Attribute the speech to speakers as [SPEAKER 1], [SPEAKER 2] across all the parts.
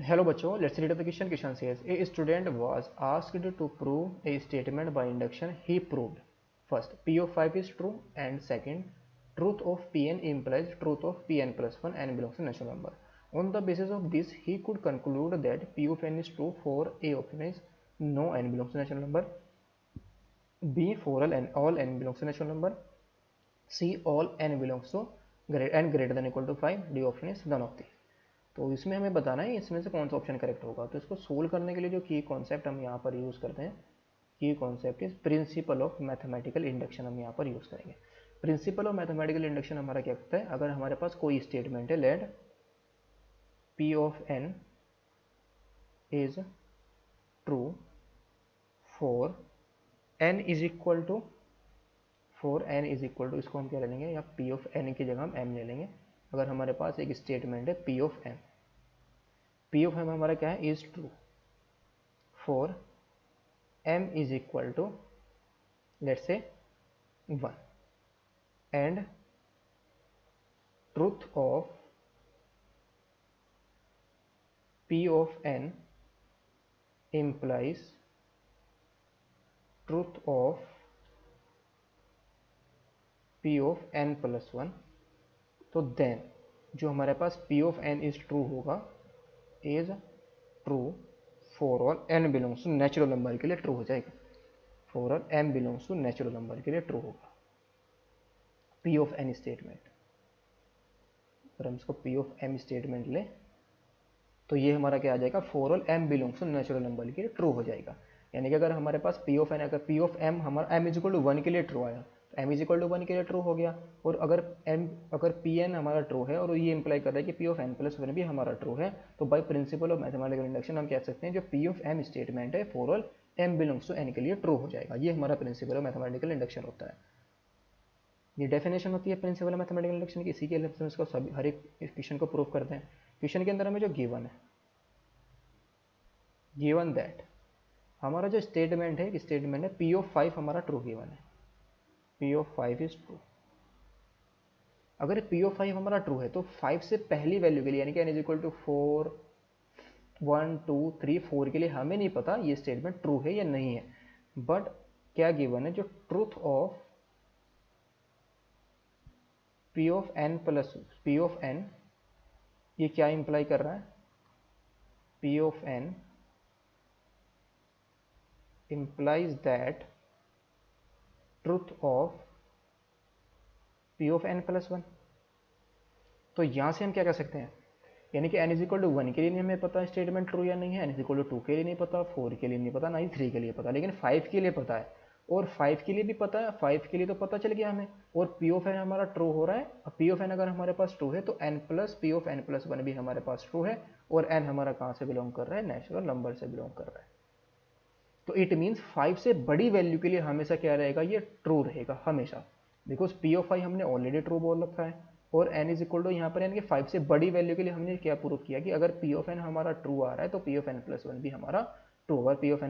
[SPEAKER 1] Hello बच्चों, let's read the question. Question says a student was asked to prove a statement by induction. He proved first P of 5 is true, and second truth of Pn implies truth of Pn plus 1 and belongs to natural number. On the basis of this, he could conclude that P of n is true for A of n is no n belongs to natural number, B for all n belongs to natural number, C all n belongs to n greater than equal to 5, D of n is none of these. तो इसमें हमें बताना है इसमें से कौन सा option correct होगा। तो इसको सोल्व करने के लिए जो की कॉन्सेप्ट हम यहाँ पर यूज़ करते हैं, की concept is principal of mathematical induction हम यहाँ पर यूज़ करेंगे। प्रिंसिपल ऑफ मैथमेटिकल इंडक्शन हमारा क्या कहता है, अगर हमारे पास कोई स्टेटमेंट है let p of n is true for n is equal to इसको हम क्या ले लेंगे, या पी ऑफ एन की जगह हम एम ले लेंगे। अगर हमारे पास एक स्टेटमेंट है पी ऑफ एम हमारा क्या है, is true for m is equal to let's say 1 and truth of p of n implies truth of p of n plus 1, तो देन जो हमारे पास p of n is true होगा is true for all n belongs to natural number के लिए true हो जाएगा। For all m belongs to natural number के लिए ट्रू होगा p of n स्टेटमेंट। अगर हम इसको p of m स्टेटमेंट ले तो ये हमारा क्या आ जाएगा, for all m belongs to natural number के लिए ट्रू हो जाएगा। यानी कि अगर हमारे पास p ऑफ n, अगर p ऑफ m हमारा m इज इक्वल टू 1 के लिए ट्रू आया तो m इज इक्वल टू 1 के लिए ट्रू हो गया। और अगर pn हमारा ट्रू है और ये इंप्लाई कर रहा है कि p ऑफ n प्लस 1 भी हमारा ट्रू है, तो by principle of mathematical induction हम कह सकते हैं जो p ऑफ m स्टेटमेंट है for all m belongs to n के लिए ट्रू हो जाएगा। ये हमारा प्रिंसिपल ऑफ मैथमेटिकल इंडक्शन होता है। ये डेफिनेशन होती है प्रिंसिपल ऑफ मैथमेटिकल इंडक्शन की। इसी के लिए इसको सभी हर एक क्वेश्चन को प्रूव करते हैं। क्वेश्चन के अंदर हमें जो गिवन है, गिवन दैट हमारा जो स्टेटमेंट है p ऑफ 5 हमारा ट्रू गिवन है, p ऑफ 5 इज ट्रू। अगर p ऑफ 5 हमारा ट्रू है तो 5 से पहली वैल्यू के लिए यानी कि n इज इक्वल टू 4 1 2 3 4 के लिए हमें नहीं पता ये स्टेटमेंट ट्रू है या नहीं है, बट क्या गिवन है, जो truth of p of n plus p of n, ये क्या इंप्लाई कर रहा है, p of n implies that truth of p of n plus 1। तो यहां से हम क्या कर सकते हैं, यानी कि n इज इक्वल टू 1 के लिए नहीं हमें पता स्टेटमेंट ट्रू या नहीं है, n इज इक्वल टू 2 के लिए नहीं पता, 4 के लिए नहीं पता, ना ही 3 के लिए पता, लेकिन 5 के लिए पता है। और 5 के लिए भी पता है, 5 के लिए तो पता चल गया हमें। और p ऑफ n हमारा ट्रू हो रहा है। अब p ऑफ n अगर हमारे पास ट्रू है तो n plus p of n plus 1 भी हमारे पास ट्रू है। और n हमारा कहाँ से बिलोंग कर रहा है, नेचुरल नंबर से बिलोंग कर रहा है। तो इट मीन्स 5 से बड़ी वैल्यू के लिए हमेशा क्या रहेगा, ये ट्रू रहेगा हमेशा, बिकॉज p ऑफ 5 हमने ऑलरेडी ट्रू बोल रखा है। और n इज इक्वल टू यहाँ पर यानी कि 5 से बड़ी वैल्यू के लिए हमने क्या प्रूव किया कि अगर p ऑफ n हमारा ट्रू आ रहा है तो p ऑफ n प्लस 1 भी हमारा ट्रू होगा। p ऑफ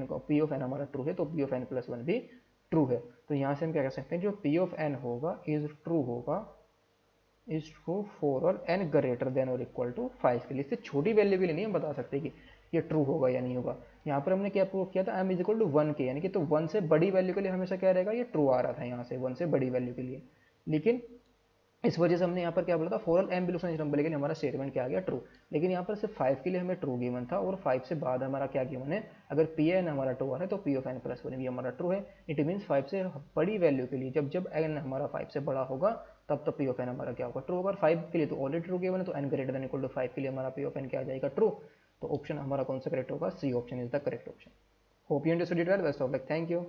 [SPEAKER 1] n हमारा ट्रू है तो p ऑफ n प्लस 1 भी ट्रू है। तो यहाँ से हम क्या कह सकते हैं, जो p ऑफ n होगा is true for all n greater then और इक्वल टू 5 के लिए। इससे छोटी वैल्यू के लिए नहीं हम बता सकते कि ये ट्रू होगा या नहीं होगा। यहाँ पर हमने क्या प्रूव किया था, m इज इक्वल टू 1 के, यानी कि तो 1 से बड़ी वैल्यू के लिए हमेशा क्या रहेगा, ये ट्रू आ रहा था यहाँ से 1 से बड़ी वैल्यू के लिए। लेकिन इस वजह से हमने यहाँ पर क्या बोला था, for all m belongs to natural number के लिए हमारा स्टेटमेंट क्या आ गया, ट्रू। लेकिन यहाँ पर सिर्फ 5 के लिए हमें ट्रू गिवन था और 5 से बाद हमारा क्या गिवन है, अगर pn हमारा ट्रू आ रहा है तो p ऑफ n प्लस 1 भी हमारा ट्रू है। इट मीन्स 5 से बड़ी वैल्यू के लिए जब n हमारा 5 से बड़ा होगा तब तो p ऑफ n हमारा क्या होगा, ट्रू होगा। 5 के लिए तो ऑलरेडी ट्रू गिवन है, तो n greater than equal to 5 के लिए हमारा p ऑफ n क्या आ जाएगा, ट्रू। तो ऑप्शन हमारा कौन सा करेक्ट होगा, C option is the correct option. Hope you understood it well, best of luck, thank you.